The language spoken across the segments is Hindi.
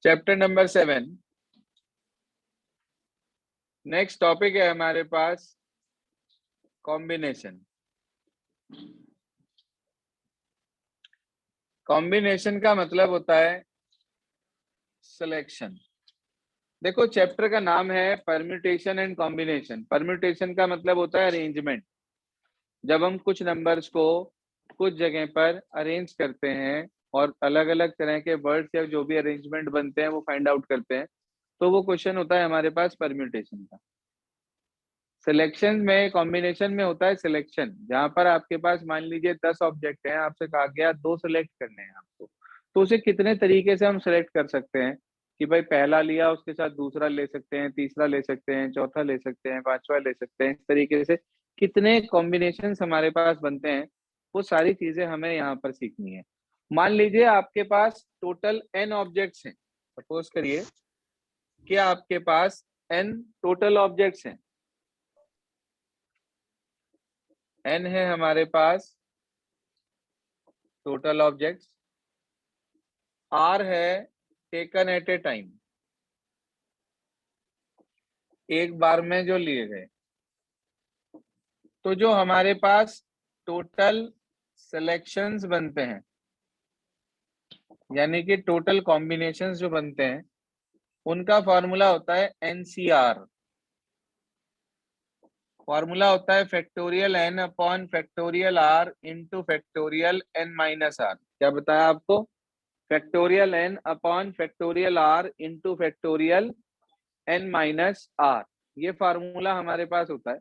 Chapter number 7। नेक्स्ट टॉपिक है हमारे पास कॉम्बिनेशन। कॉम्बिनेशन का मतलब होता है सिलेक्शन। देखो, चैप्टर का नाम है परम्यूटेशन एंड कॉम्बिनेशन। परम्यूटेशन का मतलब होता है अरेंजमेंट। जब हम कुछ नंबर्स को कुछ जगह पर अरेंज करते हैं और अलग अलग तरह के वर्ड्स या जो भी अरेंजमेंट बनते हैं वो फाइंड आउट करते हैं, तो वो क्वेश्चन होता है हमारे पास परम्यूटेशन का। सिलेक्शन में, कॉम्बिनेशन में होता है सिलेक्शन, जहां पर आपके पास मान लीजिए 10 ऑब्जेक्ट हैं, आपसे कहा गया 2 सिलेक्ट करने हैं आपको, तो उसे कितने तरीके से हम सिलेक्ट कर सकते हैं कि भाई पहला लिया उसके साथ दूसरा ले सकते हैं, तीसरा ले सकते हैं, चौथा ले सकते हैं, पांचवा ले सकते हैं। इस तरीके से कितने कॉम्बिनेशन हमारे पास बनते हैं, वो सारी चीजें हमें यहाँ पर सीखनी है। मान लीजिए आपके पास टोटल n ऑब्जेक्ट्स हैं। सपोज करिए कि आपके पास n टोटल ऑब्जेक्ट्स हैं। n है हमारे पास टोटल ऑब्जेक्ट्स, r है टेकन एट ए टाइम, एक बार में जो लिए गए। तो जो हमारे पास टोटल सिलेक्शंस बनते हैं, यानी कि टोटल कॉम्बिनेशंस जो बनते हैं, उनका फॉर्मूला होता है एनसीआर। फॉर्मूला होता है factorial n upon factorial r into factorial n minus r। क्या बताया आपको? Factorial n upon factorial r into factorial n minus r। ये फार्मूला हमारे पास होता है।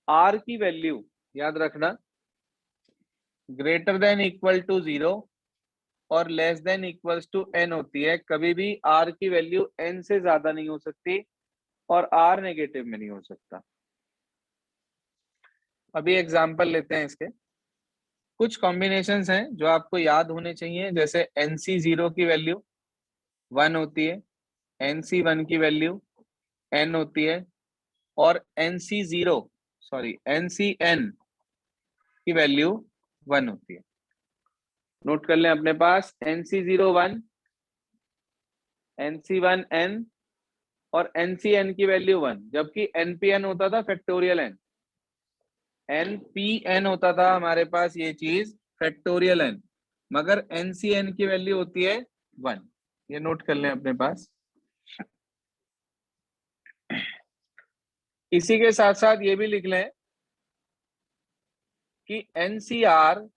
r की वैल्यू याद रखना, ग्रेटर देन इक्वल टू 0 और less than equals to n होती है। कभी भी r की वैल्यू n से ज्यादा नहीं हो सकती और r नेगेटिव में नहीं हो सकता। अभी एग्जांपल लेते हैं इसके। कुछ कॉम्बिनेशंस हैं जो आपको याद होने चाहिए, जैसे NC0 की वैल्यू 1 होती है, NC1 की वैल्यू n होती है और NCN की वैल्यू 1 होती है। नोट कर लें अपने पास NC0 1, NC1 n और NCN की वैल्यू 1, जबकि NPN होता था फैक्टोरियल n, NPN होता था हमारे पास ये चीज फैक्टोरियल n, मगर NCN की वैल्यू होती है 1। ये नोट कर लें अपने पास। इसी के साथ साथ ये भी लिख लें कि NCR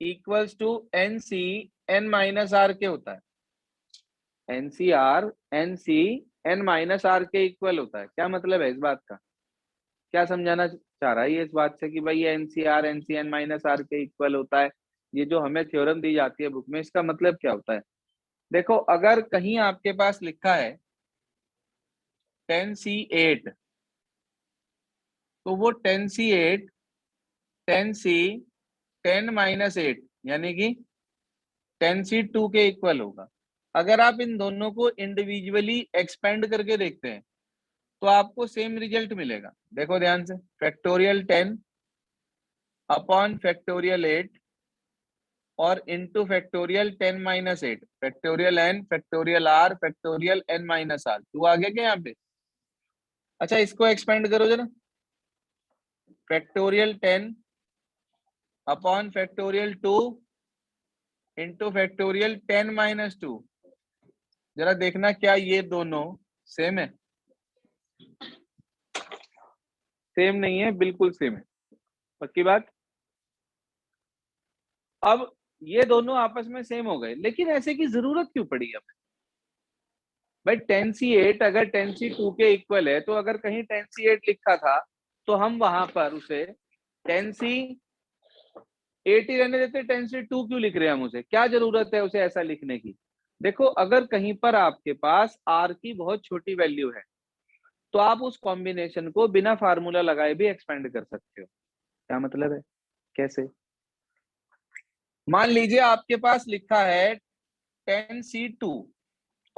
equals to NCN minus R के होता है। NCR NCN माइनस R के इक्वल होता है। क्या मतलब है इस बात का? क्या समझाना चाह रहा है ये इस बात से कि भाई ये NCR NCN माइनस R के इक्वल होता है? ये जो हमें थ्योरम दी जाती है बुक में, इसका मतलब क्या होता है? देखो, अगर कहीं आपके पास लिखा है 10C8, तो वो 10C8 10C10 माइनस 8 यानी कि 10C2 के इक्वल होगा। अगर आप इन दोनों को इंडिविजुअली एक्सपेंड करके देखते हैं तो आपको सेम रिजल्ट मिलेगा। देखो ध्यान से, फैक्टोरियल 10 अपॉन फैक्टोरियल 8 और into factorial 10 minus 8, factorial n factorial r factorial n minus r। तू आ गया क्या यहाँ पे? अच्छा, इसको एक्सपेंड करो जरा, factorial 10 upon factorial 2 into factorial 10 minus 2। जरा देखना क्या ये दोनों सेम है? सेम नहीं है, बिल्कुल सेम है। पक्की बात? अब ये दोनों आपस में सेम हो गए, लेकिन ऐसे की जरूरत क्यों पड़ी हमें? भाई 10C8 अगर 10C2 के इक्वल है, तो अगर कहीं 10C8 लिखा था तो हम वहां पर उसे 10C8 ही रहने देते। 10C2 क्यों लिख रहे हैं हम? उसे क्या जरूरत है उसे ऐसा लिखने की? देखो, अगर कहीं पर आपके पास r की बहुत छोटी वैल्यू है तो आप उस कॉम्बिनेशन को बिना फार्मूला लगाए भी एक्सपेंड कर सकते हो। क्या मतलब है? कैसे? मान लीजिए आपके पास लिखा है 10C2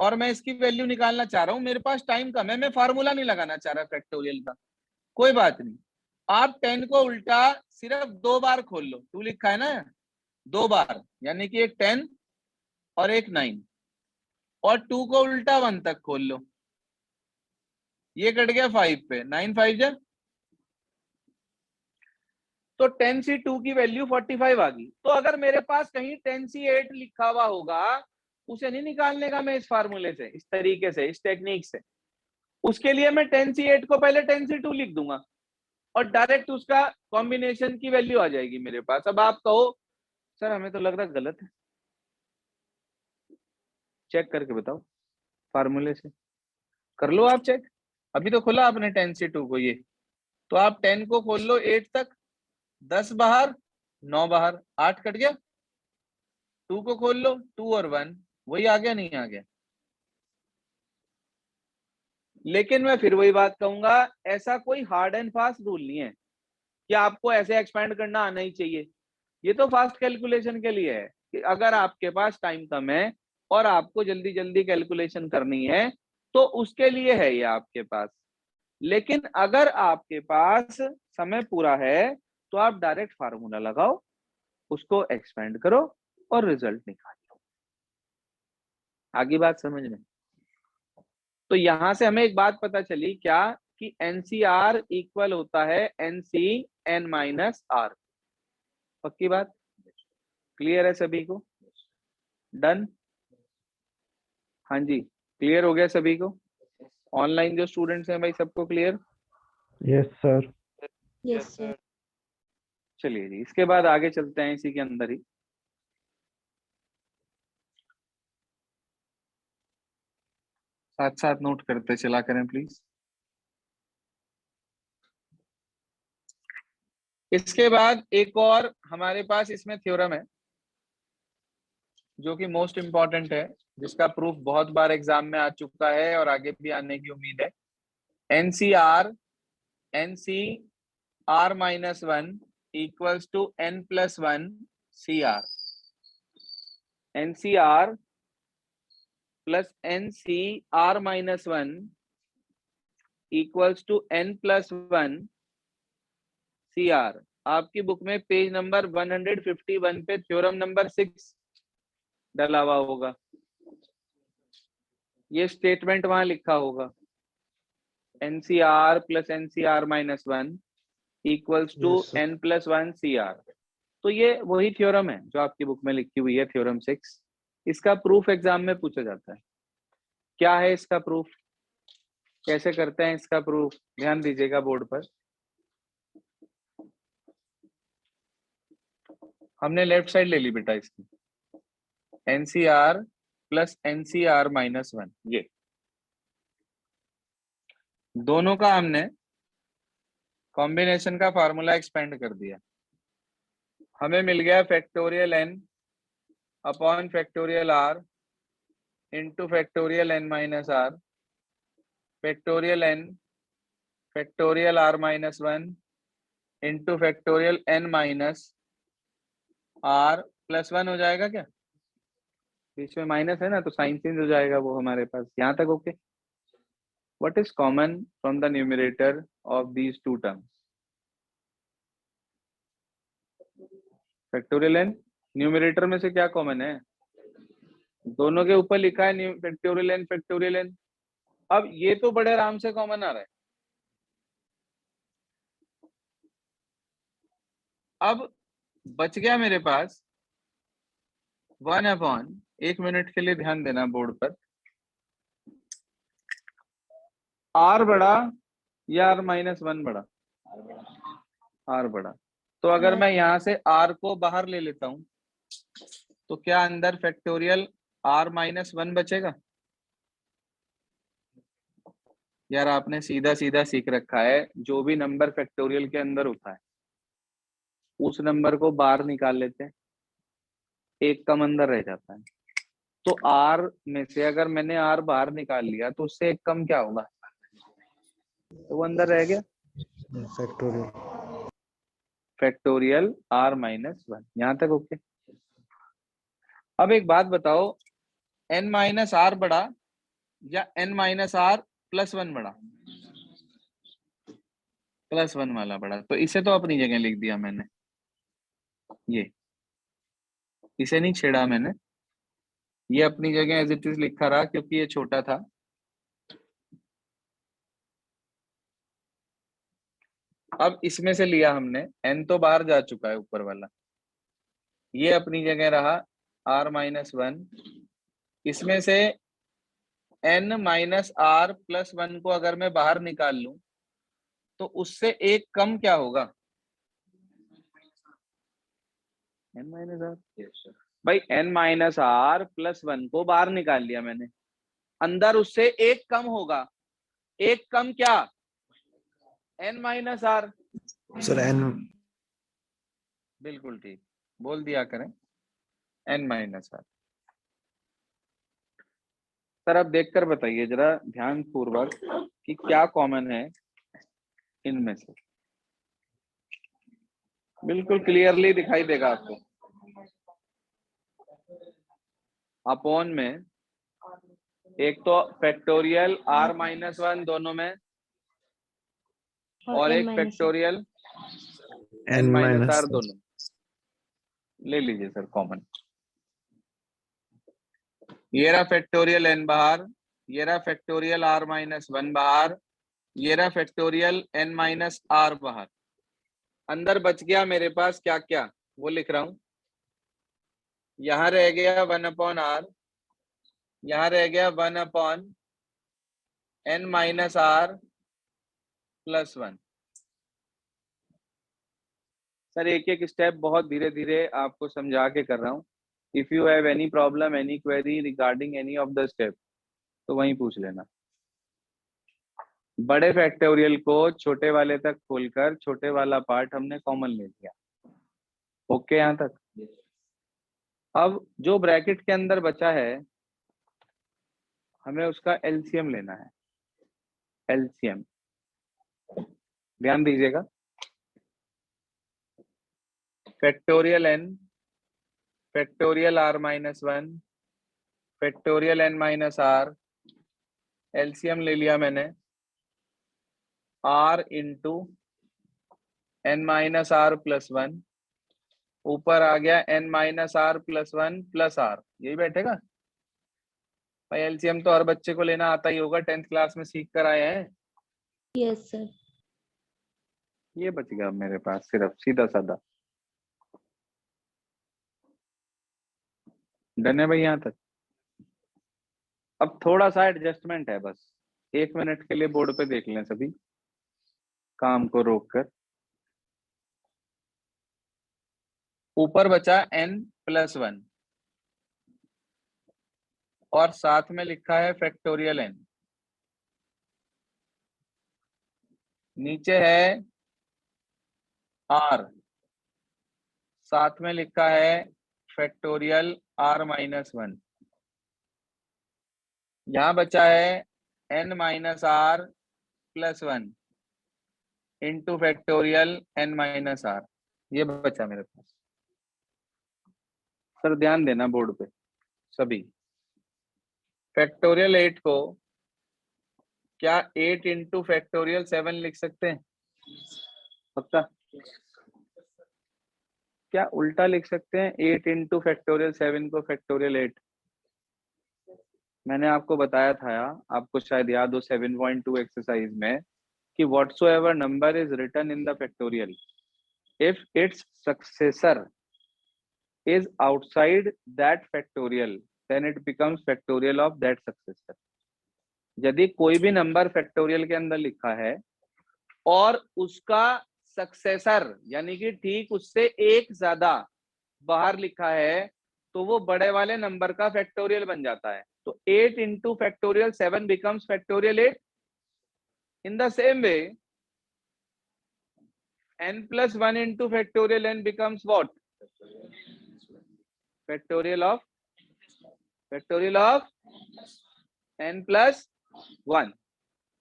और मैं इसकी वैल्यू निकालना चाह रहा हूं, मेरे पास टाइम कम है, मैं फार्मूला नहीं लगाना चाह रहा फैक्टोरियल का। कोई बात नहीं, आप 10 को उल्टा सिर्फ 2 बार खोल लो। टू लिखा है ना, 2 बार, यानी कि एक 10 और एक 9। और 2 को उल्टा 1 तक खोल लो, ये कट गया 5 पे, 9 5 जा, तो 10C2 की वैल्यू 45 आ गई। तो अगर मेरे पास कहीं 10C8 लिखा हुआ होगा, उसे नहीं निकालने का मैं इस फार्मूले से, इस तरीके से, इस टेक्निक से। उसके लिए मैं 10C8 को पहले 10C2 लिख दूंगा और डायरेक्ट उसका कॉम्बिनेशन की वैल्यू आ जाएगी मेरे पास। अब आप कहो सर हमें तो लग रहा गलत है, चेक करके बताओ, फार्मूले से कर लो आप चेक। अभी तो खोला आपने 10C2 को, ये तो आप 10 को खोल लो 8 तक, 10 बाहर, 9 बाहर, 8 कट गया। 2 को खोल लो, 2 और 1 वही आ गया, नहीं आ गया। लेकिन मैं फिर वही बात कहूंगा, ऐसा कोई हार्ड एंड फास्ट रूल नहीं है कि आपको ऐसे एक्सपेंड करना आना ही चाहिए। ये तो फास्ट कैलकुलेशन के लिए है कि अगर आपके पास टाइम कम है और आपको जल्दी जल्दी कैलकुलेशन करनी है तो उसके लिए है ये आपके पास। लेकिन अगर आपके पास समय पूरा है तो आप डायरेक्ट फार्मूला लगाओ, उसको एक्सपेंड करो और रिजल्ट निकालो। आगे बात समझ में? तो यहां से हमें एक बात पता चली क्या, कि एनसीआर इक्वल होता है एनसी एन माइनस आर। पक्की बात, क्लियर है सभी को? डन? हाँ जी, क्लियर हो गया सभी को? ऑनलाइन जो स्टूडेंट्स हैं भाई, सबको clear? Yes sir. Yes sir. चलिए जी, इसके बाद आगे चलते हैं इसी के अंदर ही। साथ साथ नोट करते चला करें प्लीज। इसके बाद एक और हमारे पास इसमें थ्योरम है जो कि मोस्ट इंपॉर्टेंट है, जिसका प्रूफ बहुत बार एग्जाम में आ चुका है और आगे भी आने की उम्मीद है। NCR minus 1 equals to n+1 CR। NCR plus NCR minus 1 equals to n+1 CR। आपकी बुक में पेज नंबर 151 पे थ्योरम नंबर 6 डला हुआ होगा, ये स्टेटमेंट वहां लिखा होगा, NCR plus NCR minus 1 equals to n+1 CR। तो ये वही थ्योरम है जो आपकी बुक में लिखी हुई है, थ्योरम 6। इसका प्रूफ एग्जाम में पूछा जाता है। क्या है इसका प्रूफ, कैसे करते हैं इसका प्रूफ, ध्यान दीजिएगा बोर्ड पर। हमने लेफ्ट साइड ले ली बेटा इसकी, NCR प्लस NCR माइनस 1, ये दोनों का हमने कॉम्बिनेशन का फार्मूला एक्सपेंड कर दिया। हमें मिल गया factorial n upon factorial r into factorial n minus r factorial n factorial r minus 1 into factorial n minus r plus 1 हो जाएगा क्या? बीच में माइनस है ना, तो साइन चेंज हो जाएगा वो हमारे पास। यहाँ तक okay? What is common from the numerator of these two terms? Factorial n, numerator में से क्या कॉमन है? दोनों के ऊपर लिखा है फैक्टोरियल n फैक्टोरियल n। अब ये तो बड़े आराम से कॉमन आ रहा है। अब बच गया मेरे पास 1 अपॉन, एक मिनट के लिए ध्यान देना बोर्ड पर, r बड़ा या r माइनस 1 बड़ा? r बड़ा। तो अगर मैं यहां से r को बाहर ले लेता हूं तो क्या अंदर फैक्टोरियल r माइनस 1 बचेगा? यार आपने सीधा सीधा सीख रखा है, जो भी नंबर फैक्टोरियल के अंदर होता है उस नंबर को बाहर निकाल लेते हैं, एक कम अंदर रह जाता है। तो r में से अगर मैंने r बाहर निकाल लिया तो उससे एक कम क्या होगा? तो वो अंदर रह गया, फैक्टोरियल r माइनस 1। यहां तक ओके? अब एक बात बताओ, n माइनस आर बड़ा या n माइनस आर प्लस 1 बड़ा? प्लस 1 वाला बड़ा। तो इसे तो अपनी जगह लिख दिया मैंने, ये इसे नहीं छेड़ा मैंने, ये अपनी जगह एज इट इज लिखा रहा क्योंकि ये छोटा था। अब इसमें से लिया हमने, n तो बाहर जा चुका है ऊपर वाला, ये अपनी जगह रहा r-1। इसमें से n-r+1 को अगर मैं बाहर निकाल लूं तो उससे एक कम क्या होगा? n-r। भाई n-r+1 को बाहर निकाल लिया मैंने, अंदर उससे एक कम होगा। एक कम क्या? n-r। सर एन बिल्कुल ठीक, बोल दिया करें n-r। सर अब देखकर बताइए जरा ध्यान पूर्वक कि क्या कॉमन है इनमें से। बिल्कुल क्लियरली दिखाई देगा आपको। अपॉन में एक तो फैक्टोरियल r-1 दोनों में, और एक फैक्टोरियल n-r दोनों। ले लीजिए सर कॉमन। ये रहा फैक्टोरियल n बाहर, ये रहा फैक्टोरियल r-1 बाहर, ये रहा फैक्टोरियल n-r बाहर। अंदर बच गया मेरे पास क्या क्या, वो लिख रहा हूं। यहां रह गया 1/r, यहां रह गया 1/n-r+1। सर एक एक स्टेप बहुत धीरे धीरे आपको समझा के कर रहा हूँ। If you have any problem, any query regarding any of the step, तो वहीं पूछ लेना। बड़े फैक्टोरियल को छोटे वाले तक खोलकर छोटे वाला पार्ट हमने कॉमन ले लिया। ओके यहाँ तक। अब जो ब्रैकेट के अंदर बचा है हमें उसका एलसीएम लेना है। एलसीएम ध्यान दीजिएगा। Factorial n, factorial r-1, factorial n-r, LCM ले लिया मैंने r इंटू n-r+1, ऊपर आ गया n-r+1 प्लस r, यही बैठेगा भाई। एलसीएम तो हर बच्चे को लेना आता ही होगा, 10th क्लास में सीख कर आए हैं। Yes sir. ये बच गया मेरे पास सिर्फ सीधा साधा। डन है भाई यहाँ तक। अब थोड़ा सा एडजस्टमेंट है बस, 1 मिनट के लिए बोर्ड पे देख लें सभी, काम को रोक कर। ऊपर बचा n+1 और साथ में लिखा है फैक्टोरियल n, नीचे है r, साथ में लिखा है फैक्टोरियल r-1, यहां बचा है n-r+1 इंटू फैक्टोरियल n-r, ये बचा मेरे पास। सर ध्यान देना बोर्ड पे सभी। फैक्टोरियल 8 को क्या 8 इंटू फैक्टोरियल 7 लिख सकते हैं? पक्का? क्या उल्टा लिख सकते हैं 8 इंटू फैक्टोरियल 7 को फैक्टोरियल 8? मैंने आपको बताया था, आपको शायद याद हो 7.2 एक्सरसाइज में, कि whatsoever number is written in the factorial, if its successor is outside that factorial, then it becomes factorial of that successor. यदि कोई भी नंबर फैक्टोरियल के अंदर लिखा है और उसका सक्सेसर यानी कि ठीक उससे एक ज्यादा बाहर लिखा है, तो वो बड़े वाले नंबर का फैक्टोरियल बन जाता है। तो 8 into factorial 7 becomes factorial 8। In the same way n+1 into factorial n becomes what? Factorial of n+1।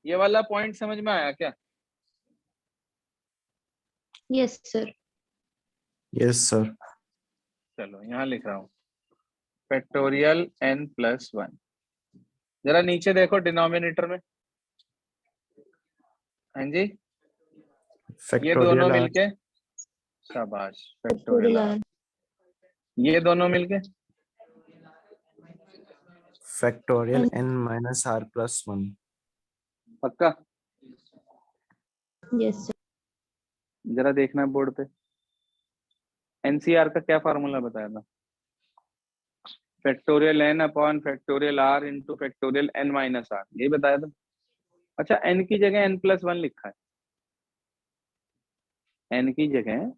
ये वाला पॉइंट समझ में आया क्या? Yes sir. Yes sir. चलो यहाँ लिख रहा हूँ फैक्टोरियल n+1। जरा नीचे देखो डिनोमिनेटर में। हाँ जी, ये दोनों मिलके, शाबाश, फैक्टोरियल। ये दोनों मिलके factorial n minus r plus 1. पक्का? Yes, sir. जरा देखना बोर्ड पे, एनसीआर का क्या फार्मूला बताया था? Factorial N upon factorial R into factorial N minus R, यही बताया था। अच्छा, एन की जगह एन प्लस वन लिखा है, एन की जगह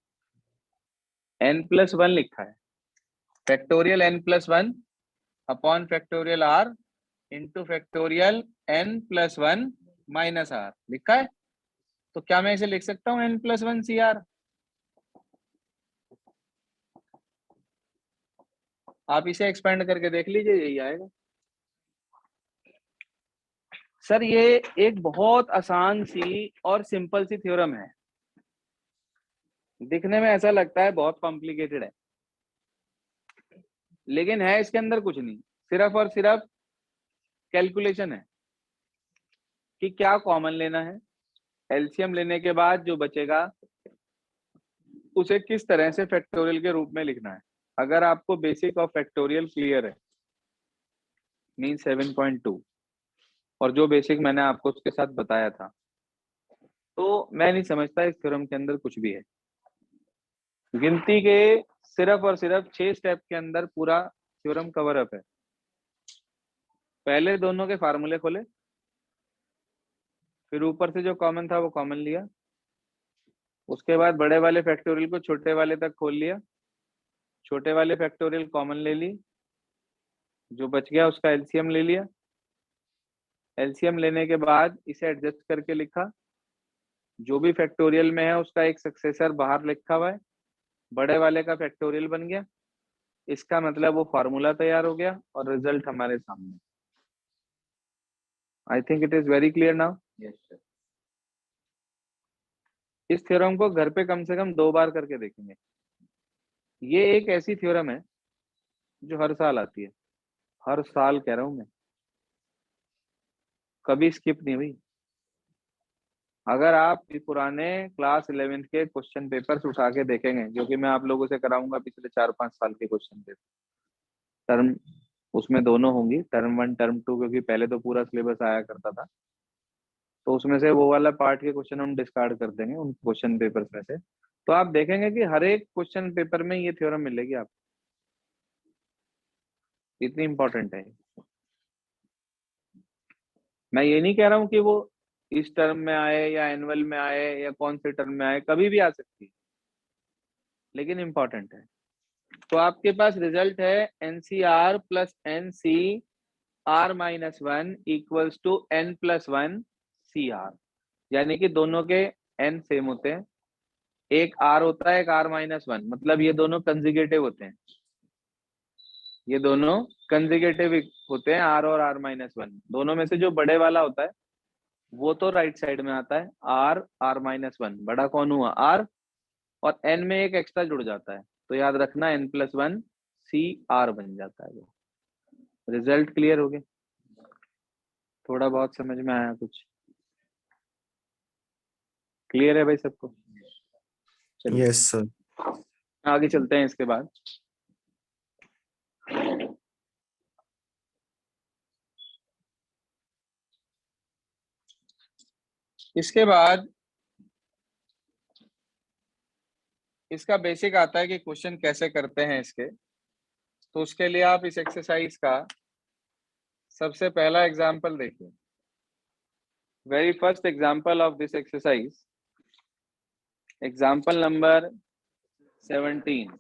एन प्लस वन लिखा है। Factorial N plus one upon factorial R into factorial N plus one minus R लिखा है। तो क्या मैं इसे लिख सकता हूँ N plus one C R? आप इसे एक्सपेंड करके देख लीजिए, यही आएगा। सर ये एक बहुत आसान सी और सिंपल सी थ्योरम है, दिखने में ऐसा लगता है बहुत कॉम्प्लिकेटेड है, लेकिन है इसके अंदर कुछ नहीं, सिर्फ और सिर्फ कैलकुलेशन है कि क्या कॉमन लेना है, एलसीएम लेने के बाद जो बचेगा उसे किस तरह से फैक्टोरियल के रूप में लिखना है। अगर आपको बेसिक ऑफ फैक्टोरियल क्लियर है, मीन 7.2, और जो बेसिक मैंने आपको उसके साथ बताया था, तो मैं नहीं समझता इस थ्योरम के अंदर कुछ भी है। गिनती के सिर्फ और सिर्फ 6 स्टेप के अंदर पूरा थ्योरम कवर अप है। पहले दोनों के फार्मूले खोले, फिर ऊपर से जो कॉमन था वो कॉमन लिया, उसके बाद बड़े वाले फैक्टोरियल को छोटे वाले तक खोल लिया, छोटे वाले फैक्टोरियल कॉमन ले ली, जो बच गया उसका एलसीएम ले लिया, एलसीएम लेने के बाद इसे एडजस्ट करके लिखा, जो भी फैक्टोरियल में है उसका एक सक्सेसर बाहर लिखा हुआ है, बड़े वाले का फैक्टोरियल बन गया, इसका मतलब वो फार्मूला तैयार हो गया और रिजल्ट हमारे सामने। I think it is very clear now. इस थ्योरम को घर पे कम से कम 2 बार करके देखेंगे। ये एक ऐसी थ्योरम है जो हर साल आती है, हर साल कह रहा हूं मैं, कभी स्किप नहीं हुई। अगर आप पुराने क्लास 11th के क्वेश्चन पेपर्स उठा के देखेंगे, जो कि मैं आप लोगों से कराऊंगा पिछले 4-5 साल के क्वेश्चन पेपर, टर्म उसमें दोनों होंगी, टर्म 1 टर्म 2, क्योंकि पहले तो पूरा सिलेबस आया करता था, तो उसमें से वो वाला पार्ट के क्वेश्चन हम डिस्कार्ड कर देंगे उन क्वेश्चन पेपर्स में से। तो आप देखेंगे कि हर एक क्वेश्चन पेपर में ये थ्योरम मिलेगी आपको, इतनी इंपॉर्टेंट है। मैं ये नहीं कह रहा हूँ कि वो इस टर्म में आए या एनुअल में आए या कौन से टर्म में आए, कभी भी आ सकती है, लेकिन इंपॉर्टेंट है। तो आपके पास रिजल्ट है NCR plus NC R minus one equals to N plus one C R, यानी कि दोनों के एन सेम होते हैं, एक आर होता है एक आर माइनस वन, मतलब ये दोनों कंजुगेटिव होते हैं, ये दोनों कंजुगेटिव होते हैं, आर और आर माइनस वन। दोनों में से जो बड़े वाला होता है वो तो राइट साइड में आता है, आर आर माइनस वन, बड़ा कौन हुआ आर, और एन में एक एक्स्ट्रा जुड़ जाता है, तो याद रखना N plus one C R बन जाता है। वो रिजल्ट क्लियर हो गया? थोड़ा बहुत समझ में आया कुछ? क्लियर है भाई सबको? चलिए Yes, sir. आगे चलते हैं। इसके बाद इसका बेसिक आता है कि क्वेश्चन कैसे करते हैं इसके। तो उसके लिए आप इस एक्सरसाइज का सबसे पहला एग्जाम्पल देखिए, very first example of this exercise, example number 17।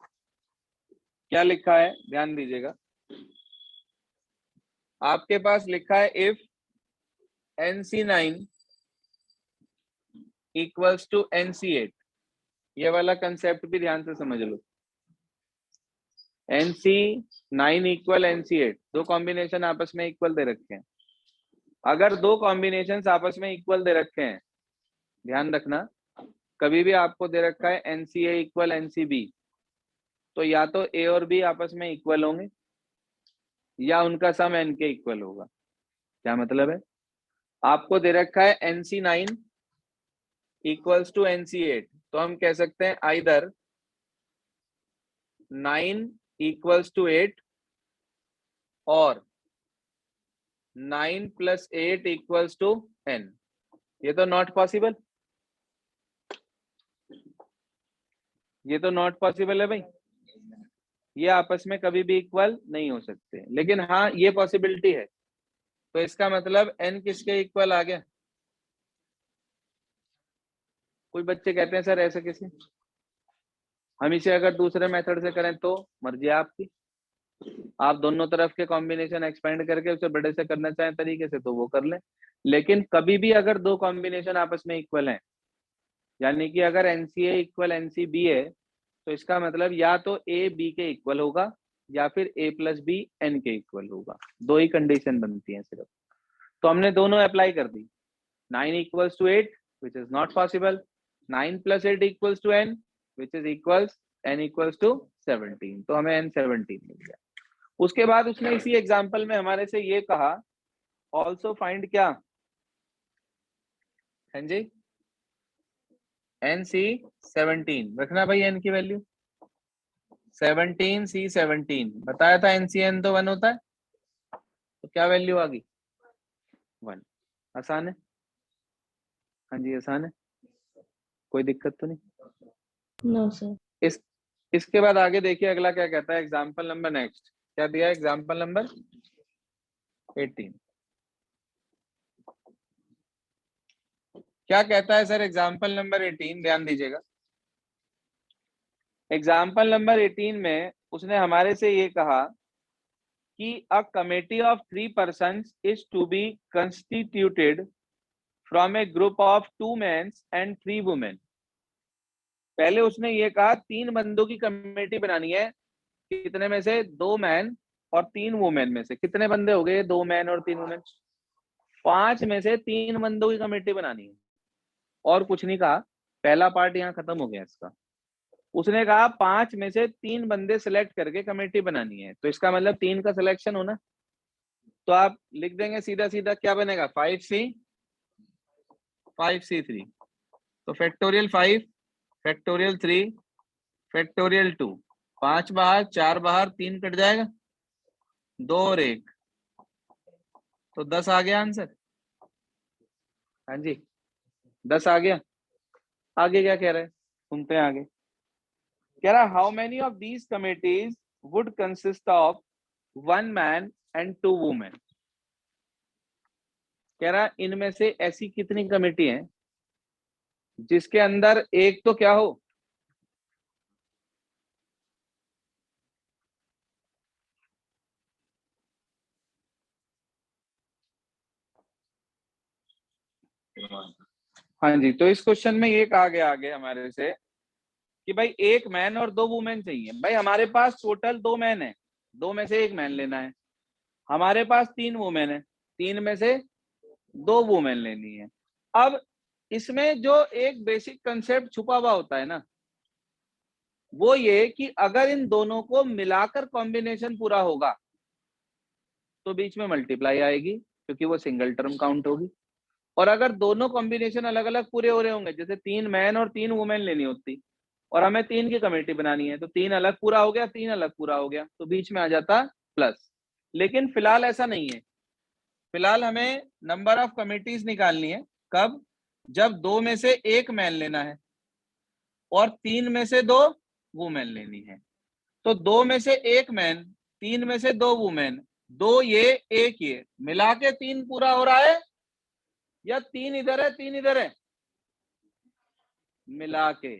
क्या लिखा है ध्यान दीजिएगा, आपके पास लिखा है if NC9 equals to NC8, ये वाला कंसेप्ट भी ध्यान से समझ लो। NC9 इक्वल NC8, दो कॉम्बिनेशन आपस में इक्वल दे रखे हैं। अगर दो कॉम्बिनेशन आपस में इक्वल दे रखे हैं, ध्यान रखना, कभी भी आपको दे रखा है NCA इक्वल NCB, तो या तो A और B आपस में इक्वल होंगे या उनका सम N के इक्वल होगा। क्या मतलब है? आपको दे रखा है NC9 इक्वल्स टू NC8, तो हम कह सकते हैं आइदर 9 इक्वल्स टू 8 और 9 + 8 = n। ये तो नॉट पॉसिबल, ये तो नॉट पॉसिबल है भाई, ये आपस में कभी भी इक्वल नहीं हो सकते। लेकिन हाँ ये पॉसिबिलिटी है, तो इसका मतलब n किसके इक्वल आ गया? कुछ बच्चे कहते हैं सर ऐसे कैसे, हम इसे अगर दूसरे मेथड से करें तो मर्जी है आपकी, आप दोनों तरफ के कॉम्बिनेशन एक्सपेंड करके उसे बड़े से करना चाहें तरीके से तो वो कर लें। लेकिन कभी भी अगर दो कॉम्बिनेशन आपस में इक्वल हैं, यानी कि अगर NCA = NCB है, तो इसका मतलब या तो A B के इक्वल होगा या फिर A + B N के इक्वल होगा। दो ही कंडीशन बनती हैं सिर्फ, तो हमने दोनों अप्लाई कर दी। 9 = 8 which is not possible, 9 + 8 = n which is equals n = 17, तो हमें n 17 मिल गया। उसके बाद उसने इसी एग्जाम्पल में हमारे से ये कहा ऑल्सो फाइंड क्या, हाँ जी, NC 17 रखना भाई, n की वैल्यू 17 C 17 बताया था, NCN तो 1 होता है, तो क्या वैल्यू आ गई 1। आसान है, हाँ जी आसान है, कोई दिक्कत तो नहीं। No, sir. इसके बाद आगे देखिए अगला क्या कहता है, एग्जाम्पल नंबर नेक्स्ट क्या दिया है, एग्जाम्पल नंबर 18 क्या कहता है सर, एग्जाम्पल नंबर 18 ध्यान दीजिएगा। एग्जाम्पल नंबर 18 में उसने हमारे से ये कहा कि a committee of 3 persons is to be constituted from a group of 2 men and 3 women। पहले उसने ये कहा 3 बंदों की कमेटी बनानी है, कितने में से 2 मैन और 3 वुमेन में से, कितने बंदे हो गए 2 मैन और 3 वुमेन, 5 में से 3 बंदों की कमेटी बनानी है, और कुछ नहीं कहा। पहला पार्ट यहाँ खत्म हो गया इसका। उसने कहा 5 में से 3 बंदे सिलेक्ट करके कमेटी बनानी है, तो इसका मतलब 3 का सिलेक्शन होना, तो आप लिख देंगे सीधा सीधा क्या बनेगा 5C 5C3, तो फैक्टोरियल 5 फैक्टोरियल 3 फैक्टोरियल 2, 5 बाहर 4 बाहर 3 कट जाएगा 2 और 1, तो 10 आ गया आंसर। हाँ जी 10 आ गया। आगे क्या कह रहा है सुनते हैं आगे, कह रहा how many of these committees would consist of 1 man and 2 women. कह रहा इनमें से ऐसी कितनी कमेटी हैं जिसके अंदर एक तो क्या हो, हाँ जी, तो इस क्वेश्चन में ये कहा गया आगे हमारे से कि भाई 1 मैन और 2 वुमेन चाहिए। भाई हमारे पास टोटल 2 मैन है, 2 में से 1 मैन लेना है, हमारे पास 3 वुमेन है, 3 में से 2 वुमेन लेनी है। अब इसमें जो एक बेसिक कंसेप्ट छुपा हुआ होता है ना, वो ये कि अगर इन दोनों को मिलाकर कॉम्बिनेशन पूरा होगा तो बीच में मल्टीप्लाई आएगी क्योंकि वो सिंगल टर्म काउंट होगी, और अगर दोनों कॉम्बिनेशन अलग अलग पूरे हो रहे होंगे, जैसे 3 मैन और 3 वुमेन लेनी होती और हमें 3 की कमेटी बनानी है, तो 3 अलग पूरा हो गया 3 अलग पूरा हो गया, तो बीच में आ जाता प्लस। लेकिन फिलहाल ऐसा नहीं है, फिलहाल हमें नंबर ऑफ कमिटीज निकालनी है। कब? जब 2 में से 1 मैन लेना है और 3 में से 2 वुमेन लेनी है। तो 2 में से 1 मैन 3 में से 2 वुमेन, 2 ये 1 ये मिला के 3 पूरा हो रहा है, या 3 इधर है 3 इधर है, मिला के।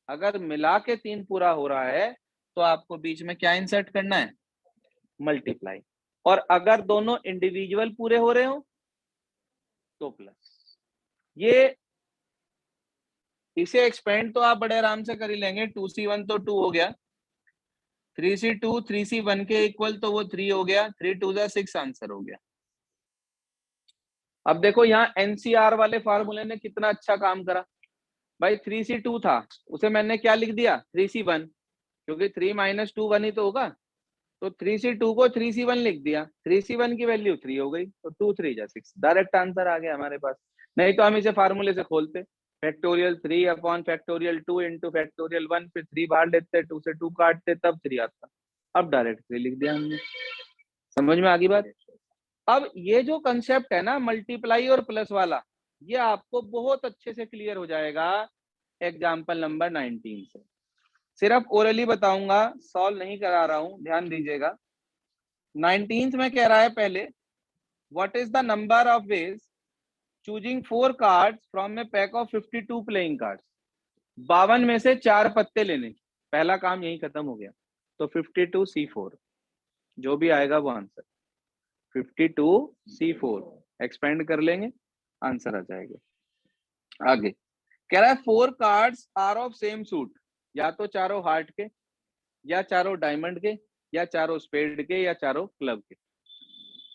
अगर मिला के 3 पूरा हो रहा है तो आपको बीच में क्या इंसर्ट करना है, मल्टीप्लाई। और अगर दोनों इंडिविजुअल पूरे हो रहे हो तो प्लस। ये इसे एक्सपेंड तो आप बड़े आराम से कर ही लेंगे, 2C1 तो 2 हो गया, 3C2 3C1 के इक्वल तो वो 3 हो गया, 3 2 6 आंसर हो गया। अब देखो यहाँ NCR वाले फार्मूले ने कितना अच्छा काम करा। भाई 3C2 था, उसे मैंने क्या लिख दिया 3C1, क्योंकि 3 - 2 1 ही तो होगा, तो 3C2 को 3C1 लिख दिया, 3C1 की वैल्यू 3 हो गई, तो 2 3 6 डायरेक्ट आंसर आ गया हमारे पास। नहीं तो हम इसे फार्मूले से खोलते, factorial 3 upon factorial 2 into factorial 1, फिर 3 बाहर लेते 2 से 2 काटते तब 3 आता, अब डायरेक्ट 3 लिख दिया हमने। समझ में आ गई बात? अब ये जो कंसेप्ट है ना मल्टीप्लाई और प्लस वाला, ये आपको बहुत अच्छे से क्लियर हो जाएगा एग्जाम्पल नंबर 19 से। सिर्फ ओरली बताऊंगा, सॉल्व नहीं करा रहा हूं, ध्यान दीजिएगा। 19th में कह रहा है पहले, what is the number of ways choosing 4 cards from A pack of 52 playing cards. 52 में से 4 पत्ते लेने, पहला काम यही खत्म हो गया। तो 52C4 जो भी आएगा वो आंसर 52C4 एक्सपेंड कर लेंगे, आंसर आ जाएगा। आगे कह रहा है 4 cards are of same suit, या तो चारों हार्ट के, या चारों डायमंड के, या चारों स्पेड के, या चारों क्लब के।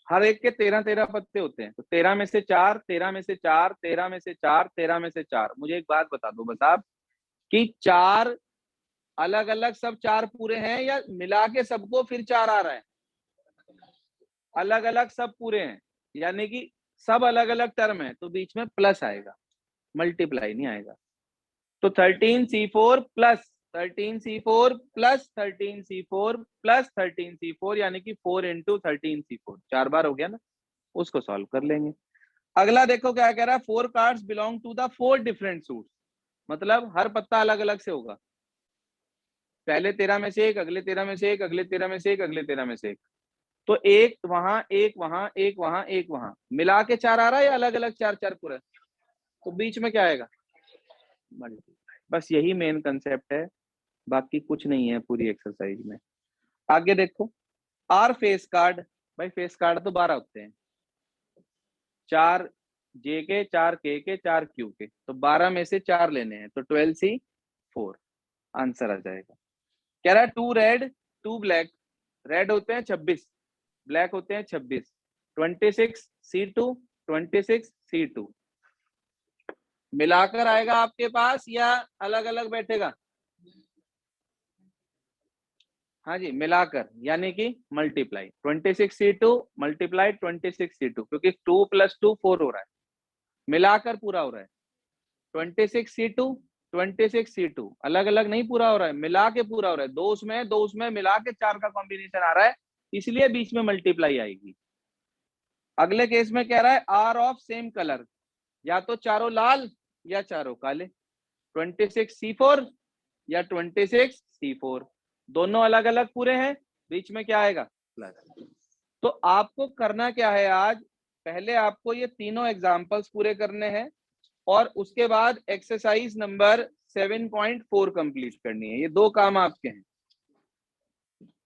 हर एक के 13-13 पत्ते होते हैं, तो 13 में से 4, 13 में से 4, 13 में से 4, 13 में से 4। मुझे एक बात बता दो बस आप कि 4 अलग अलग सब 4 पूरे हैं या मिला के सबको फिर 4 आ रहा है? अलग अलग सब पूरे हैं, यानी कि सब अलग अलग टर्म है, तो बीच में प्लस आएगा, मल्टीप्लाई नहीं आएगा। तो 13C4 plus 13C4 plus 13C4 plus 13C4 यानी कि 4 इंटू 13C4, 4 बार हो गया ना, उसको सॉल्व कर लेंगे। अगला देखो क्या कह रहा है, 4 cards belong to the 4 different suits, मतलब हर पत्ता अलग अलग से होगा। पहले 13 में से एक, अगले 13 में से एक, अगले 13 में से एक, अगले 13 में से एक। तो एक वहां, एक वहां, एक वहां, एक वहां, मिला के 4 आ रहा है या अलग अलग 4-4 पूरा? तो बीच में क्या आएगा? मल्टीप्लाई। बस यही मेन कंसेप्ट है, बाकी कुछ नहीं है पूरी एक्सरसाइज में। आगे देखो, आर फेस कार्ड, भाई फेस कार्ड तो 12 होते हैं, 4 जे के, 4 के, 4 क्यू के, तो 12 में से 4 लेने हैं, तो 12C4 आंसर आ जाएगा। कह रहा है 2 रेड 2 ब्लैक, रेड होते हैं 26, ब्लैक होते हैं 26, 26C2 26C2 मिलाकर आएगा आपके पास या अलग अलग बैठेगा? हाँ जी, मिलाकर यानी कि मल्टीप्लाई 26C2 मल्टीप्लाई 26C2, क्योंकि 2 + 2 4 हो रहा है, मिलाकर पूरा हो रहा है। 26C2 26C2 अलग अलग नहीं पूरा हो रहा है, मिला के पूरा हो रहा है। दो उसमें मिला के 4 का कॉम्बिनेशन आ रहा है, इसलिए बीच में मल्टीप्लाई आएगी। अगले केस में कह रहा है आर ऑफ सेम कलर, या तो चारों लाल या चारों काले, 26C4 या 26C4, दोनों अलग अलग पूरे हैं, बीच में क्या आएगा? प्लस। तो आपको करना क्या है आज, पहले आपको ये तीनों एग्जांपल्स पूरे करने हैं और उसके बाद एक्सरसाइज नंबर 7.4 कंप्लीट करनी है। ये 2 काम आपके हैं।